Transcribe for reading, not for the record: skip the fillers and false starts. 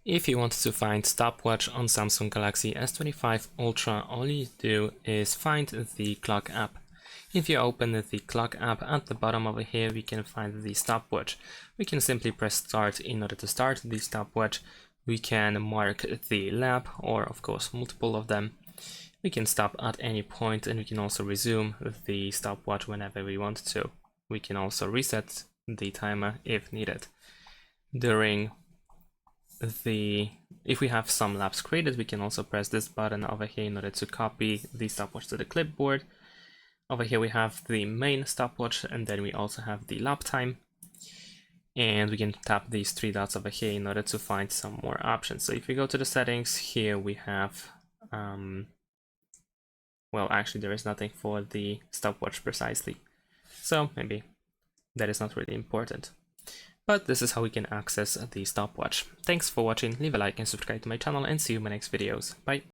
If you want to find stopwatch on Samsung Galaxy S25 Ultra, all you do is find the clock app. If you open the clock app at the bottom over here, we can find the stopwatch. We can simply press start in order to start the stopwatch. We can mark the lap, or of course multiple of them. We can stop at any point, and we can also resume the stopwatch whenever we want to. We can also reset the timer if needed. If we have some laps created, we can also press this button over here in order to copy the stopwatch to the clipboard. Over here we have the main stopwatch, and then we also have the lap time. And we can tap these three dots over here in order to find some more options. So if we go to the settings, here we have, well, actually there is nothing for the stopwatch precisely. So maybe that is not really important. But this is how we can access the stopwatch. Thanks for watching, leave a like and subscribe to my channel, and see you in my next videos. Bye!